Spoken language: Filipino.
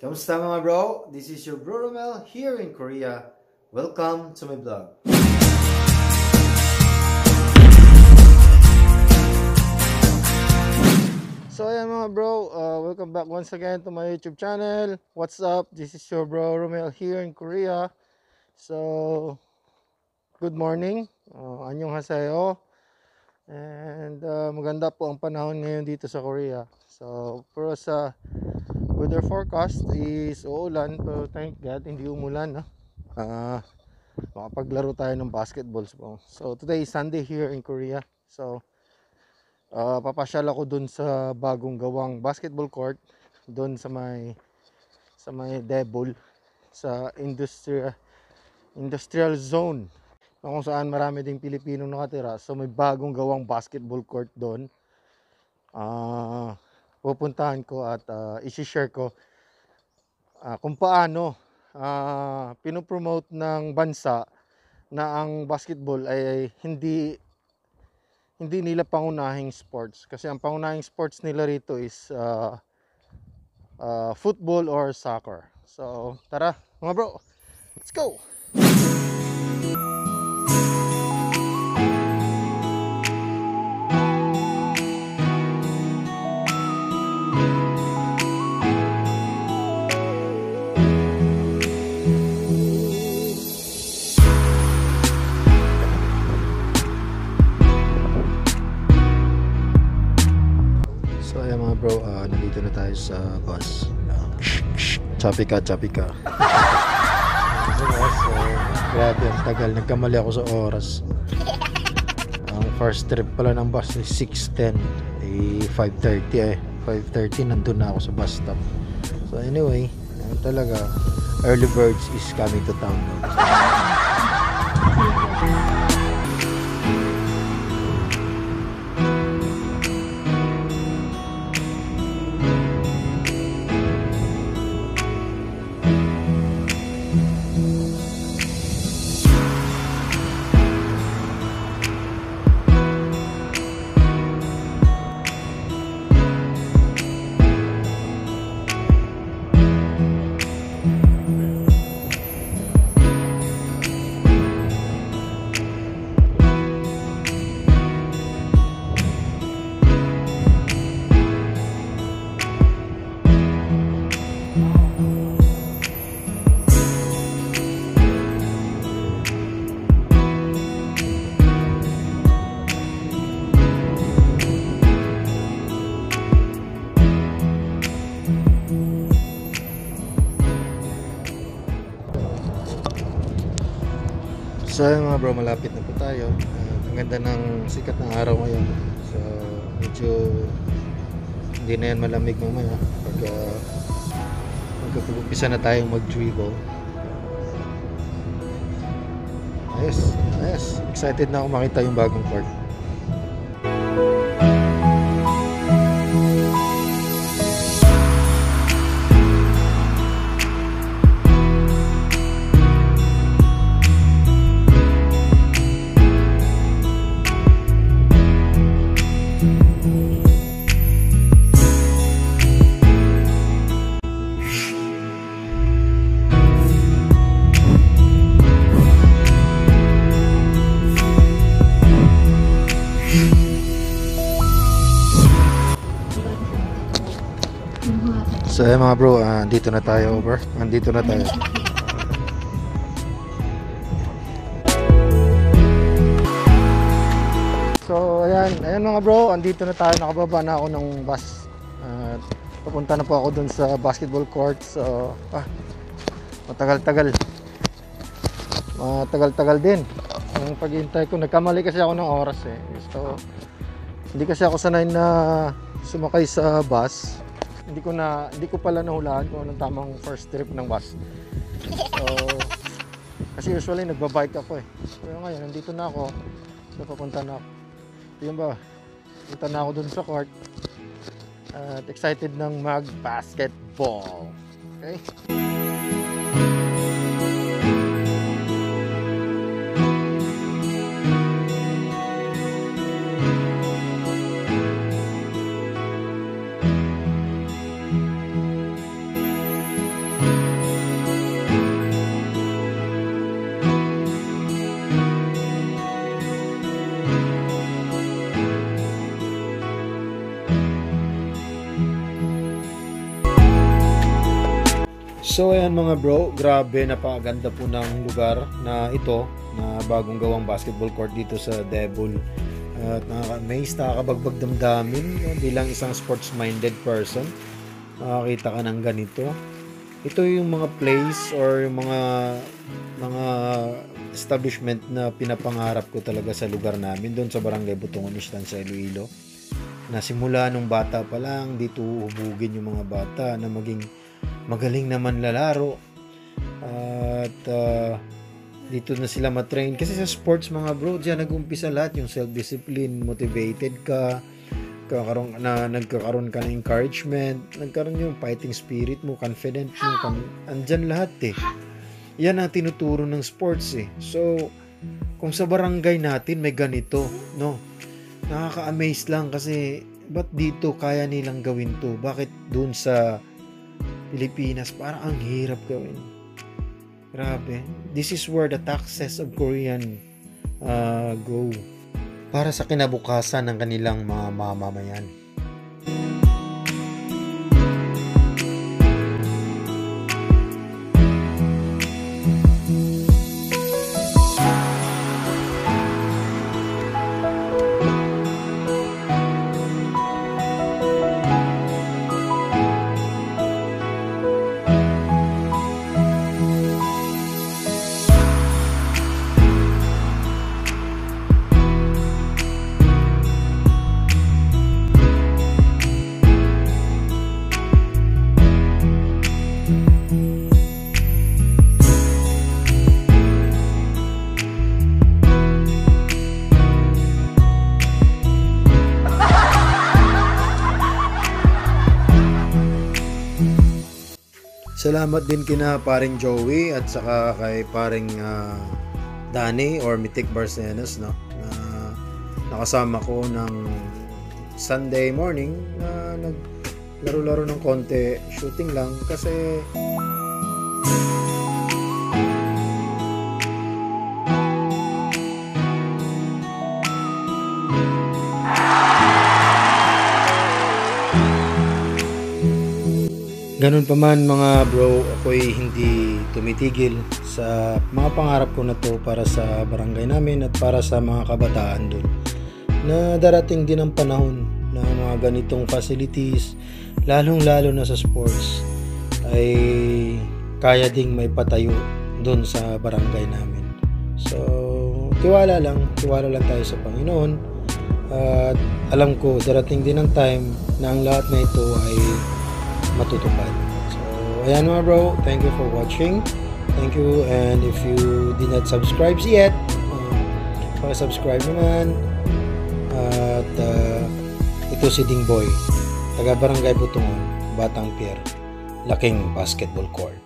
Kamusta mga bro? This is your bro Romel here in Korea. Welcome to my vlog. So ayan mga bro, welcome back once again to my YouTube channel. What's up? This is your bro Romel here in Korea. So, good morning. Annyeonghaseyo. And maganda po ang panahon ngayon dito sa Korea. So, pero sa weather forecast is uulan, pero thank God hindi umulan, no? Makapaglaro tayo ng basketball. So today is Sunday here in Korea. So papasyal ako dun sa bagong gawang basketball court dun sa may Daebol sa industrial zone, kung saan marami ding Pilipino nakatira. So may bagong gawang basketball court doon. Pupuntahan ko at i-share ko kung paano pinopromote ng bansa na ang basketball ay hindi nila pangunahing sports, kasi ang pangunahing sports nila rito is football or soccer. So tara mga bro, let's go! Bro, nandito na tayo sa bus. Choppy ka. So, grabe ang tagal. Nagkamali ako sa oras. Ang first trip pala ng bus is 6:10. 5:30 5:30 nandun na ako sa bus stop. So anyway, talaga early birds is coming to town. So mga bro, malapit na po tayo. Ang ganda ng sikat ng araw ngayon. So medyo hindi na yan malamig mamaya pag-umpisa na tayong mag-dribble. Ayos. Excited na ako makita yung bagong court. So mga bro, andito na tayo. So ayan mga bro, andito na tayo. Nakababa na ako ng bus. Papunta na po ako dun sa basketball court. So matagal-tagal din ang paghihintay ko. Nagkamali kasi ako ng oras eh. So hindi kasi ako sanay na sumakay sa bus. Hindi ko pala nahulaan kung anong tamang first trip ng bus. So kasi usually nagbabike ako eh. Pero ngayon nandito na ako. So papunta na ako. Yun ba? Punta na ako dun sa court. At excited ng mag-basketball. Okay? So ayan mga bro, grabe, napakaganda po ng lugar na ito, na bagong gawang basketball court dito sa Devil. At nakaka-amaze, nakakabagbag damdamin bilang isang sports-minded person. Makakita ka ng ganito. Ito yung mga place or yung mga establishment na pinapangarap ko talaga sa lugar namin doon sa Barangay Butungan Istan sa Iloilo. Na simula nung bata pa lang, dito uhubugin yung mga bata na maging magaling naman lalaro. At dito na sila matrain. Kasi sa sports mga bro, diyan nag-umpisa lahat. Yung self-discipline, motivated ka, nagkakaroon ka ng encouragement, nagkaroon yung fighting spirit mo, confident mo, andyan lahat eh. Yan ang tinuturo ng sports eh. So, kung sa barangay natin may ganito, no? Nakaka-amaze lang kasi ba't dito kaya nilang gawin to? Bakit dun sa Pilipinas parang ang hirap gawin? Grabe. This is where the taxes of Korean go para sa kinabukasan ng kanilang mga mamamayan. Salamat din kina paring Joey at saka kay paring Danny or Mitik Barcenas, no? Na nakasama ko ng Sunday morning na naglaro-laro ng konti, shooting lang kasi ganun pa man mga bro, ako'y hindi tumitigil sa mga pangarap ko na to para sa barangay namin at para sa mga kabataan dun. Na darating din ang panahon na mga ganitong facilities, lalong-lalo na sa sports, ay kaya ding may patayo dun sa barangay namin. So, tiwala lang tayo sa Panginoon. At alam ko, darating din ang time na ang lahat na ito ay matutupad. So, ayan mga bro, thank you for watching. Thank you, and if you did not subscribe yet, subscribe naman. At ito si Ding Boy, taga Barangay Butungan, Batang Pier, laking basketball court.